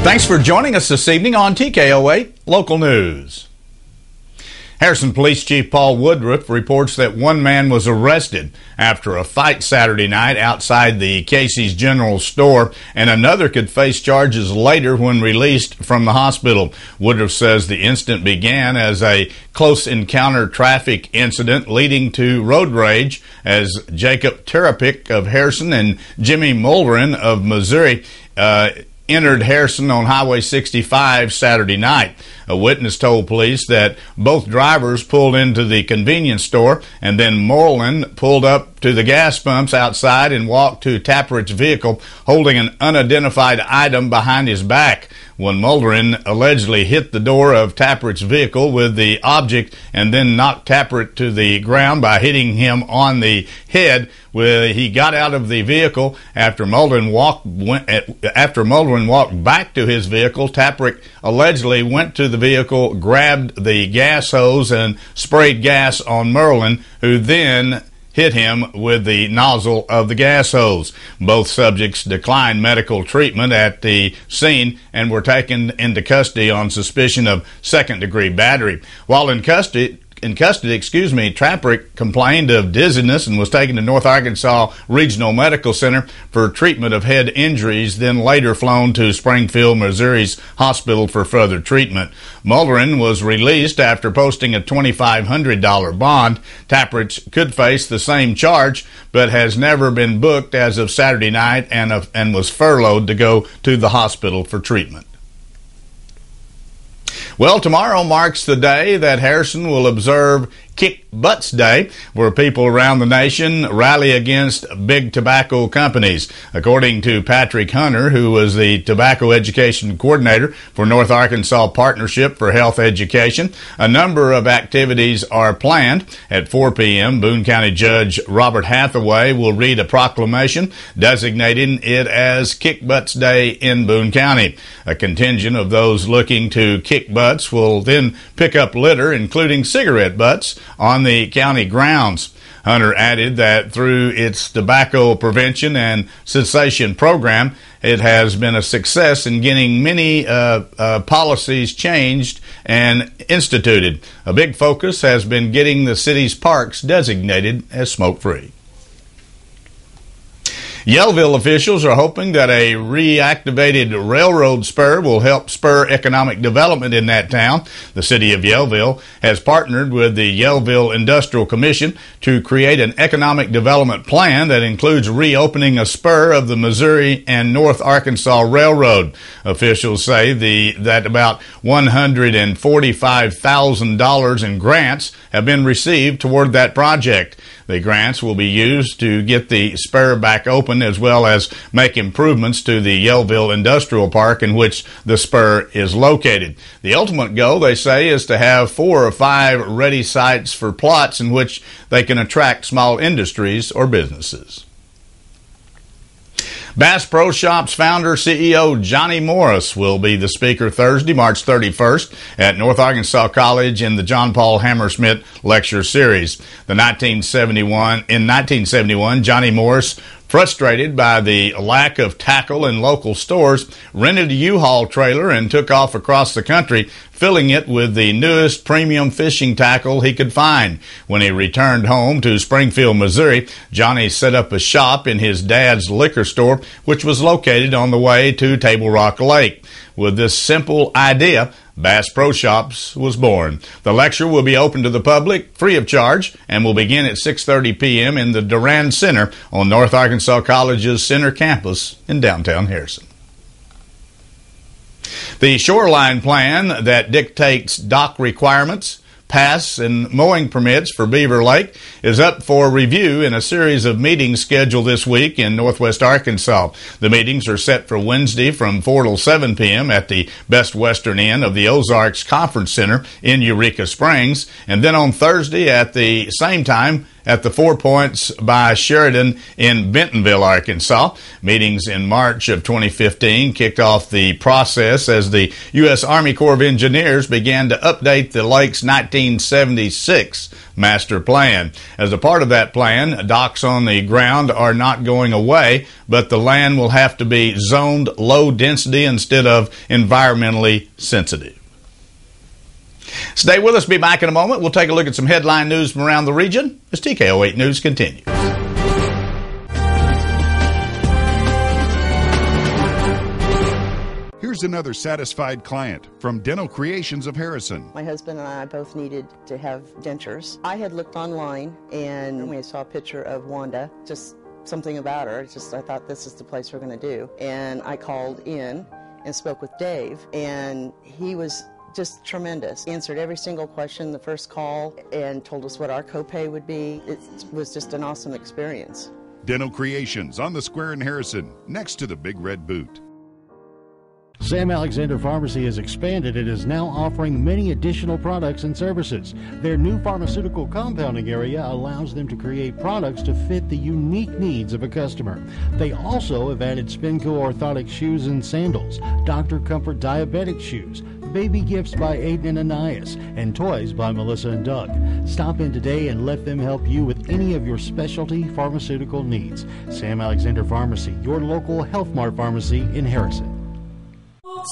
Thanks for joining us this evening on TKO8 Local News. Harrison Police Chief Paul Woodruff reports that one man was arrested after a fight Saturday night outside the Casey's General Store, and another could face charges later when released from the hospital. Woodruff says the incident began as a close encounter traffic incident leading to road rage as Jacob Terapik of Harrison and Jimmy Mulderin of Missouri entered Harrison on Highway 65 Saturday night. A witness told police that both drivers pulled into the convenience store, and then Moreland pulled up to the gas pumps outside and walked to Tapperit's vehicle holding an unidentified item behind his back. When Mulderin allegedly hit the door of Tapperit's vehicle with the object and then knocked Tapperit to the ground by hitting him on the head, he got out of the vehicle. After Mulderin walked back to his vehicle, Tapperit allegedly went to the vehicle, grabbed the gas hose, and sprayed gas on Merlin, who then hit him with the nozzle of the gas hose. Both subjects declined medical treatment at the scene and were taken into custody on suspicion of second-degree battery. While in custody, Tapperit complained of dizziness and was taken to North Arkansas Regional Medical Center for treatment of head injuries, then later flown to Springfield, Missouri's hospital for further treatment. Mulderin was released after posting a $2,500 bond. Tapperit could face the same charge, but has never been booked as of Saturday night and was furloughed to go to the hospital for treatment. Well, tomorrow marks the day that Harrison will observe Kick Butts Day, where people around the nation rally against big tobacco companies. According to Patrick Hunter, who was the tobacco education coordinator for North Arkansas Partnership for Health Education, a number of activities are planned. At 4 p.m., Boone County Judge Robert Hathaway will read a proclamation designating it as Kick Butts Day in Boone County. A contingent of those looking to kick butts will then pick up litter, including cigarette butts, on the county grounds. Hunter added that through its tobacco prevention and cessation program, it has been a success in getting many policies changed and instituted. A big focus has been getting the city's parks designated as smoke-free. Yellville officials are hoping that a reactivated railroad spur will help spur economic development in that town. The city of Yellville has partnered with the Yellville Industrial Commission to create an economic development plan that includes reopening a spur of the Missouri and North Arkansas Railroad. Officials say that about $145,000 in grants have been received toward that project. The grants will be used to get the spur back open, as well as make improvements to the Yellville Industrial Park in which the spur is located. The ultimate goal, they say, is to have 4 or 5 ready sites for plots in which they can attract small industries or businesses. Bass Pro Shops founder CEO Johnny Morris will be the speaker Thursday, March 31st at North Arkansas College in the John Paul Hammersmith Lecture Series. In 1971, Johnny Morris, frustrated by the lack of tackle in local stores, rented a U-Haul trailer and took off across the country, filling it with the newest premium fishing tackle he could find. When he returned home to Springfield, Missouri, Johnny set up a shop in his dad's liquor store, which was located on the way to Table Rock Lake. With this simple idea, Bass Pro Shops was born. The lecture will be open to the public, free of charge, and will begin at 6:30 p.m. in the Durand Center on North Arkansas College's center campus in downtown Harrison. The shoreline plan that dictates dock requirements, pass, and mowing permits for Beaver Lake is up for review in a series of meetings scheduled this week in Northwest Arkansas. The meetings are set for Wednesday from 4 till 7 p.m. at the Best Western Inn of the Ozarks Conference Center in Eureka Springs, and then on Thursday at the same time at the Four Points by Sheridan in Bentonville, Arkansas. Meetings in March of 2015 kicked off the process as the U.S. Army Corps of Engineers began to update the lake's 1976 master plan. As a part of that plan, docks on the ground are not going away, but the land will have to be zoned low density instead of environmentally sensitive. Stay with us. Be back in a moment. We'll take a look at some headline news from around the region as TKO8 News continues. Here's another satisfied client from Dental Creations of Harrison. My husband and I both needed to have dentures. I had looked online and we saw a picture of Wanda, just something about her. I thought this is the place we're going to do. And I called in and spoke with Dave, and he was just tremendous. He answered every single question the first call and told us what our copay would be. It was just an awesome experience. Dental Creations on the square in Harrison, next to the Big Red Boot. Sam Alexander Pharmacy has expanded and is now offering many additional products and services. Their new pharmaceutical compounding area allows them to create products to fit the unique needs of a customer. They also have added Spinco orthotic shoes and sandals, Dr. Comfort diabetic shoes, baby gifts by Aiden and Anais, and toys by Melissa and Doug. Stop in today and let them help you with any of your specialty pharmaceutical needs. Sam Alexander Pharmacy, your local Health Mart pharmacy in Harrison.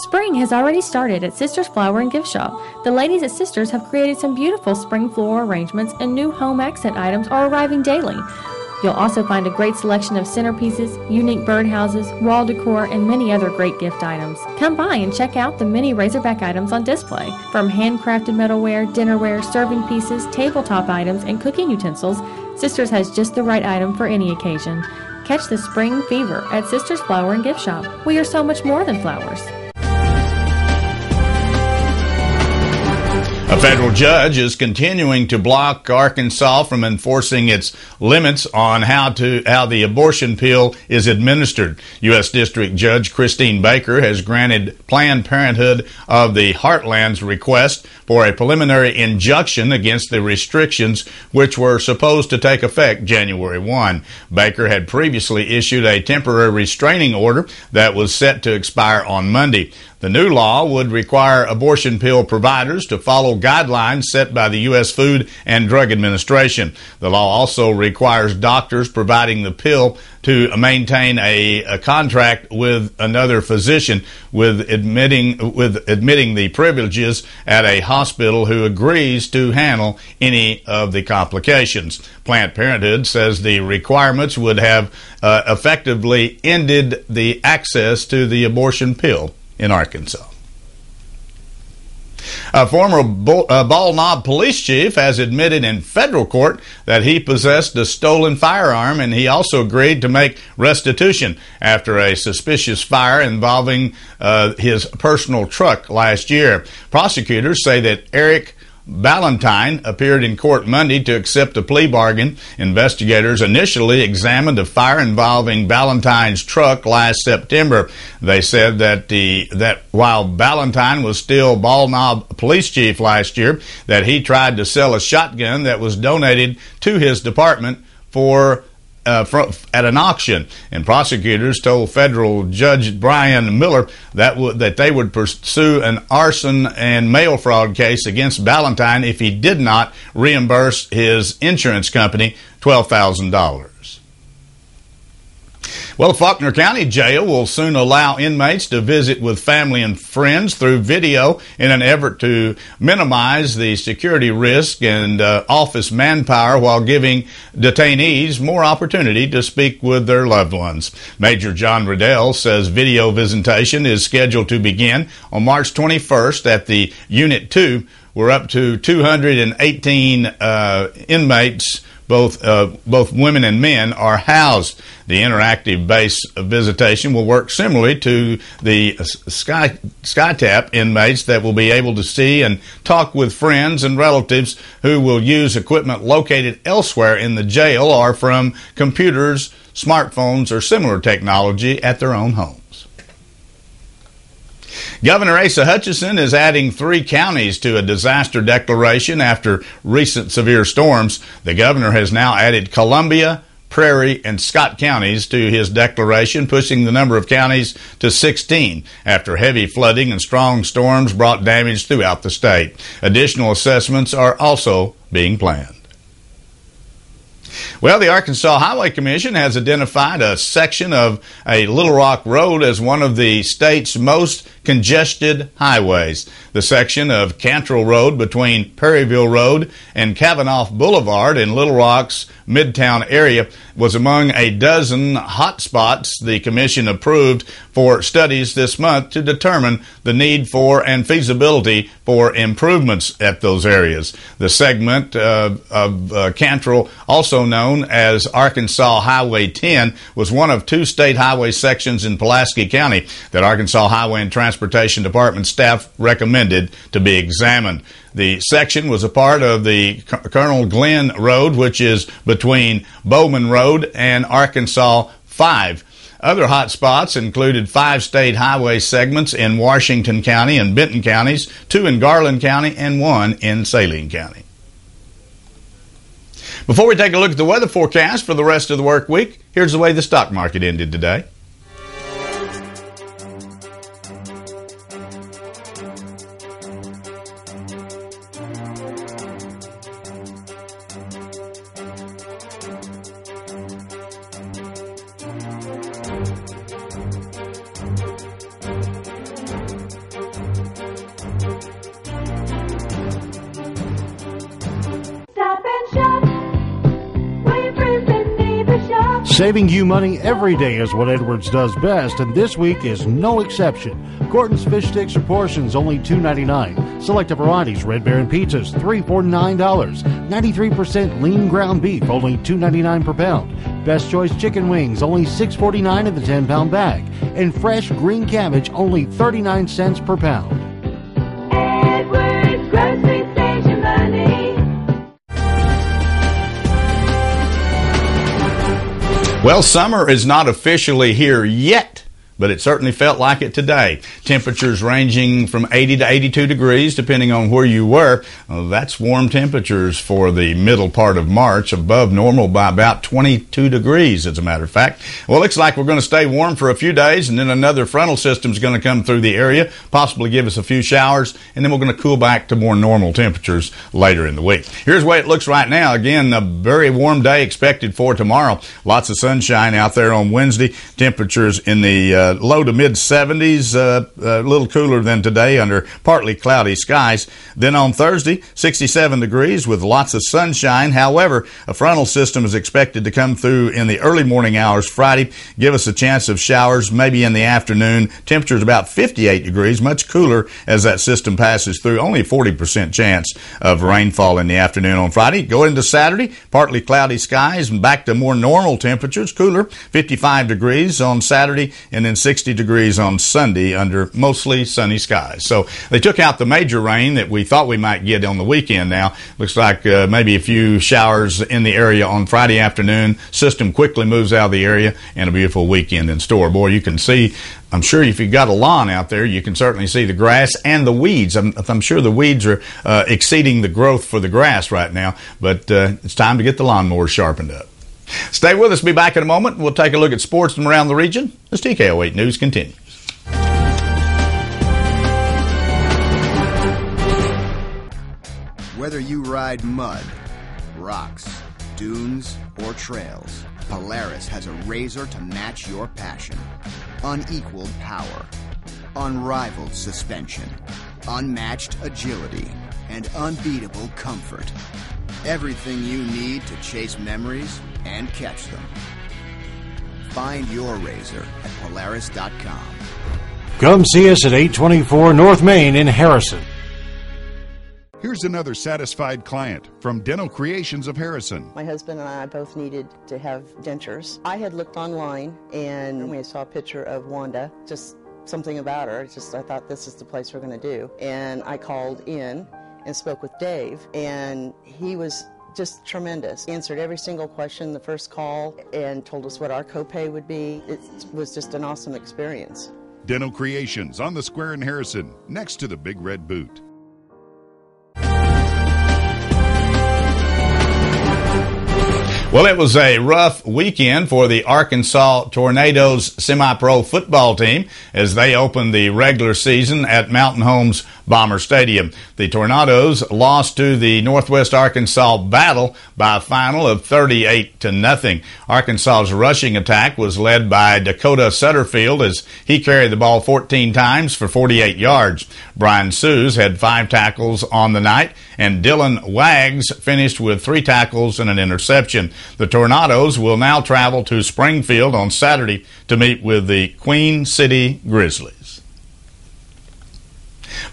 Spring has already started at Sisters Flower and Gift Shop. The ladies at Sisters have created some beautiful spring floral arrangements, and new home accent items are arriving daily. You'll also find a great selection of centerpieces, unique birdhouses, wall decor, and many other great gift items. Come by and check out the many Razorback items on display. From handcrafted metalware, dinnerware, serving pieces, tabletop items, and cooking utensils, Sisters has just the right item for any occasion. Catch the spring fever at Sisters Flower and Gift Shop. We are so much more than flowers. A federal judge is continuing to block Arkansas from enforcing its limits on how the abortion pill is administered. U.S. District Judge Christine Baker has granted Planned Parenthood of the Heartland's request for a preliminary injunction against the restrictions which were supposed to take effect January 1. Baker had previously issued a temporary restraining order that was set to expire on Monday. The new law would require abortion pill providers to follow guidelines set by the U.S. Food and Drug Administration. The law also requires doctors providing the pill to maintain a contract with another physician with admitting the privileges at a hospital who agrees to handle any of the complications. Planned Parenthood says the requirements would have effectively ended the access to the abortion pill in Arkansas. A former Bald Knob police chief has admitted in federal court that he possessed a stolen firearm, and he also agreed to make restitution after a suspicious fire involving his personal truck last year. Prosecutors say that Eric Ballantyne appeared in court Monday to accept a plea bargain. Investigators initially examined a fire involving Ballantyne's truck last September. They said that while Ballantyne was still Bald Knob police chief last year, that he tried to sell a shotgun that was donated to his department at an auction, and prosecutors told federal judge Brian Miller that they would pursue an arson and mail fraud case against Ballantyne if he did not reimburse his insurance company $12,000. Well, Faulkner County Jail will soon allow inmates to visit with family and friends through video in an effort to minimize the security risk and office manpower while giving detainees more opportunity to speak with their loved ones. Major John Riddell says video visitation is scheduled to begin on March 21st at the Unit 2, where up to 218 inmates, both women and men, are housed. The interactive base visitation will work similarly to the SkyTap inmates that will be able to see and talk with friends and relatives who will use equipment located elsewhere in the jail or from computers, smartphones, or similar technology at their own homes. Governor Asa Hutchinson is adding 3 counties to a disaster declaration after recent severe storms. The governor has now added Columbia, Prairie, and Scott counties to his declaration, pushing the number of counties to 16 after heavy flooding and strong storms brought damage throughout the state. Additional assessments are also being planned. Well, the Arkansas Highway Commission has identified a section of a Little Rock Road as one of the state's most congested highways. The section of Cantrell Road between Perryville Road and Kavanaugh Boulevard in Little Rock's Midtown area was among a dozen hot spots the commission approved for studies this month to determine the need for and feasibility for improvements at those areas. The segment of Cantrell, also known as Arkansas Highway 10, was one of 2 state highway sections in Pulaski County that Arkansas Highway and Transportation Department staff recommended to be examined. The section was a part of the Colonel Glenn Road, which is between Bowman Road and Arkansas 5. Other hot spots included 5 state highway segments in Washington County and Benton counties, 2 in Garland County, and 1 in Saline County. Before we take a look at the weather forecast for the rest of the work week, here's the way the stock market ended today. Saving you money every day is what Edwards does best, and this week is no exception. Gordon's fish sticks or portions only $2.99. Selected varieties, Red Baron pizzas $3 for $9. 93% lean ground beef only $2.99 per pound. Best Choice chicken wings only $6.49 in the 10-pound bag, and fresh green cabbage only 39 cents per pound. Edwards Grocery Station money. Well, summer is not officially here yet, but it certainly felt like it today. Temperatures ranging from 80 to 82 degrees, depending on where you were. That's warm temperatures for the middle part of March, above normal by about 22 degrees, as a matter of fact. Well, it looks like we're going to stay warm for a few days, and then another frontal system is going to come through the area, possibly give us a few showers, and then we're going to cool back to more normal temperatures later in the week. Here's the way it looks right now. Again, a very warm day expected for tomorrow. Lots of sunshine out there on Wednesday. Temperatures in the low to mid 70s, a little cooler than today under partly cloudy skies. Then on Thursday, 67 degrees with lots of sunshine. However, a frontal system is expected to come through in the early morning hours Friday, give us a chance of showers maybe in the afternoon. Temperatures about 58 degrees, much cooler as that system passes through. Only a 40% chance of rainfall in the afternoon on Friday. Go into Saturday, partly cloudy skies and back to more normal temperatures, cooler, 55 degrees on Saturday, and then 60 degrees on Sunday under mostly sunny skies. So they took out the major rain that we thought we might get on the weekend now. Looks like maybe a few showers in the area on Friday afternoon. System quickly moves out of the area, and a beautiful weekend in store. Boy, you can see, I'm sure if you've got a lawn out there, you can certainly see the grass and the weeds. I'm sure the weeds are exceeding the growth for the grass right now, but it's time to get the lawnmower sharpened up. Stay with us. Be back in a moment. We'll take a look at sports from around the region as TKO8 News continues. Whether you ride mud, rocks, dunes, or trails, Polaris has a razor to match your passion. Unequaled power, unrivaled suspension, unmatched agility, and unbeatable comfort. Everything you need to chase memories and catch them. Find your razor at Polaris.com. Come see us at 824 North Main in Harrison. Here's another satisfied client from Dental Creations of Harrison. My husband and I both needed to have dentures. I had looked online and we saw a picture of Wanda, just something about her. I thought this is the place we're going to do. And I called in and spoke with Dave, and he was just tremendous. He answered every single question the first call and told us what our copay would be. It was just an awesome experience. Dental Creations on the square in Harrison, next to the Big Red Boot. Well, it was a rough weekend for the Arkansas Tornadoes semi-pro football team as they opened the regular season at Mountain Homes Bomber Stadium. The Tornadoes lost to the Northwest Arkansas Battle by a final of 38-0. Arkansas's rushing attack was led by Dakota Sutterfield as he carried the ball 14 times for 48 yards. Brian Sues had 5 tackles on the night, and Dylan Wags finished with 3 tackles and an interception. The Tornadoes will now travel to Springfield on Saturday to meet with the Queen City Grizzlies.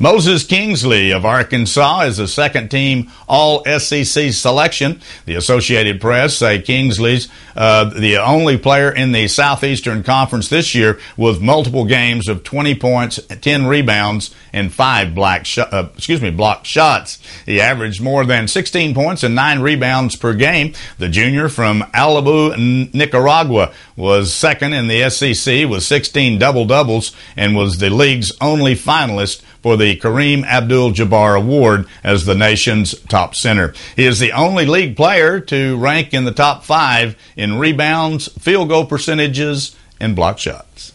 Moses Kingsley of Arkansas is the second-team All-SEC selection. The Associated Press say Kingsley's the only player in the Southeastern Conference this year with multiple games of 20 points, 10 rebounds, and 5 blocked shots. He averaged more than 16 points and 9 rebounds per game. The junior from Alibu, Nicaragua, was second in the SEC with 16 double-doubles and was the league's only finalist for the Kareem Abdul-Jabbar Award as the nation's top center. He is the only league player to rank in the top 5 in rebounds, field goal percentages, and block shots.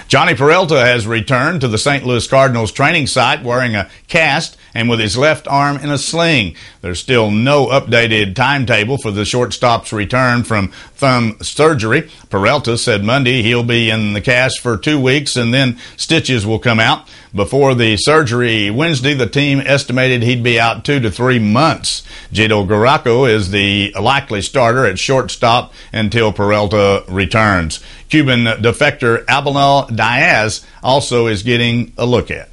Johnny Peralta has returned to the St. Louis Cardinals training site wearing a cast and with his left arm in a sling. There's still no updated timetable for the shortstop's return from thumb surgery. Peralta said Monday he'll be in the cast for 2 weeks and then stitches will come out. Before the surgery Wednesday, the team estimated he'd be out 2 to 3 months. Gito Garaco is the likely starter at shortstop until Peralta returns. Cuban defector Abelal Diaz also is getting a look at.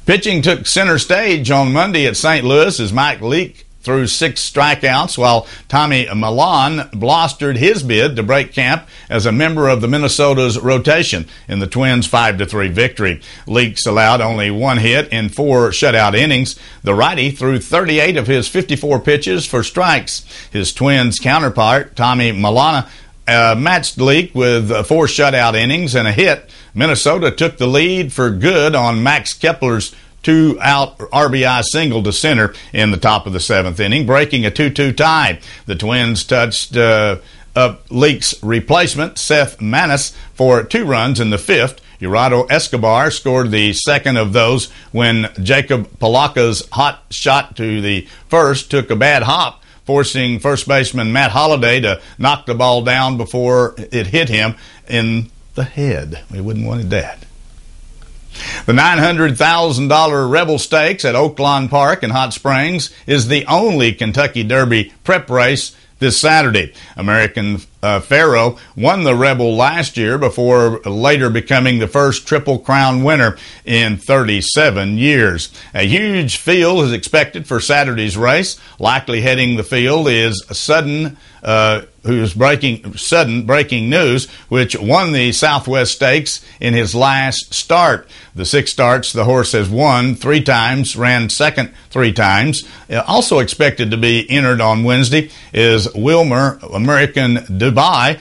Pitching took center stage on Monday at St. Louis as Mike Leake threw 6 strikeouts while Tommy Millan blustered his bid to break camp as a member of the Minnesota's rotation in the Twins' 5-3 victory. Leakes allowed only 1 hit in 4 shutout innings. The righty threw 38 of his 54 pitches for strikes. His Twins counterpart, Tommy Millan, matched Leake with 4 shutout innings and a hit. Minnesota took the lead for good on Max Kepler's 2-out RBI single to center in the top of the 7th inning, breaking a 2-2 tie. The Twins touched up Leake's replacement, Seth Manis, for 2 runs in the 5th. Gerardo Escobar scored the second of those when Jacob Palaka's hot shot to the first took a bad hop, forcing first baseman Matt Holliday to knock the ball down before it hit him in the head. We wouldn't wanted that. The $900,000 Rebel Stakes at Oaklawn Park in Hot Springs is the only Kentucky Derby prep race this Saturday. American Pharoah won the Rebel last year before later becoming the first Triple Crown winner in 37 years. A huge field is expected for Saturday's race. Likely heading the field is Sudden Breaking News, which won the Southwest Stakes in his last start. The 6 starts the horse has won 3 times, ran second 3 times. Also expected to be entered on Wednesday is Wilmer, American Dubai,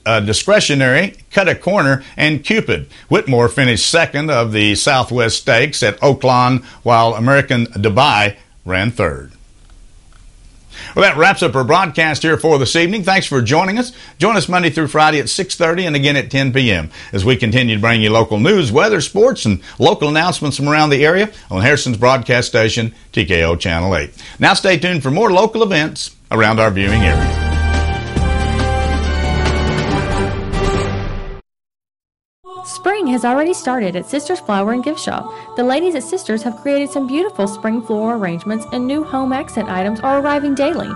Discretionary, Cut a Corner, and Cupid. Whitmore finished second of the Southwest Stakes at Oaklawn, while American Dubai ran third. Well, that wraps up our broadcast here for this evening. Thanks for joining us. Join us Monday through Friday at 6:30 and again at 10 p.m. as we continue to bring you local news, weather, sports, and local announcements from around the area on Harrison's broadcast station, TKO Channel 8. Now stay tuned for more local events around our viewing area. Spring has already started at Sisters Flower and Gift Shop. The ladies at Sisters have created some beautiful spring floral arrangements, and new home accent items are arriving daily.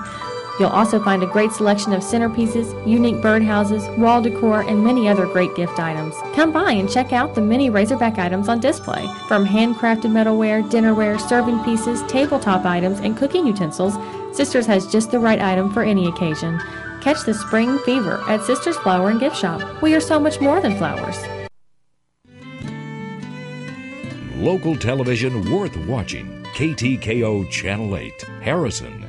You'll also find a great selection of centerpieces, unique birdhouses, wall decor, and many other great gift items. Come by and check out the many Razorback items on display. From handcrafted metalware, dinnerware, serving pieces, tabletop items, and cooking utensils, Sisters has just the right item for any occasion. Catch the spring fever at Sisters Flower and Gift Shop. We are so much more than flowers. Local television worth watching. KTKO Channel 8, Harrison.